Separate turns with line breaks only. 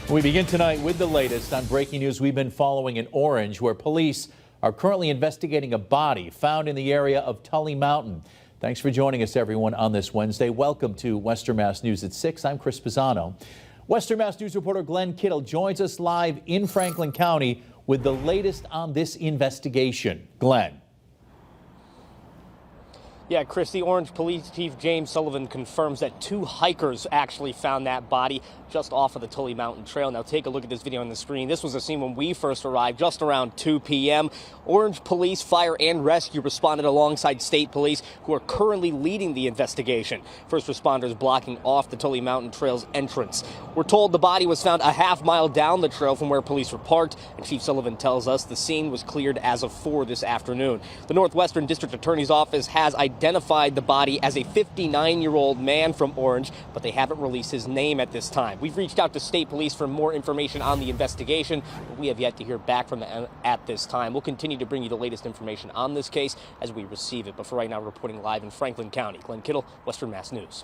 We begin tonight with the latest on breaking news we've been following in Orange, where police are currently investigating a body found in the area of Tully Mountain. Thanks for joining us, everyone, on this Wednesday. Welcome to Western Mass News at 6. I'm Chris Pisano. Western Mass News reporter Glenn Kittle joins us live in Franklin County with the latest on this investigation. Glenn.
Yeah, Chris, the Orange Police Chief James Sullivan confirms that 2 hikers actually found that body just off of the Tully Mountain Trail. Now take a look at this video on the screen. This was a scene when we first arrived just around 2 p.m. Orange Police, Fire and Rescue responded alongside state police who are currently leading the investigation. First responders blocking off the Tully Mountain Trail's entrance. We're told the body was found a half-mile down the trail from where police were parked, and Chief Sullivan tells us the scene was cleared as of 4 this afternoon. The Northwestern District Attorney's Office has identified the body as a 59-year-old man from Orange, but they haven't released his name at this time. We've reached out to state police for more information on the investigation, but we have yet to hear back from them at this time. We'll continue to bring you the latest information on this case as we receive it. But for right now, reporting live in Franklin County, Glenn Kittle, Western Mass News.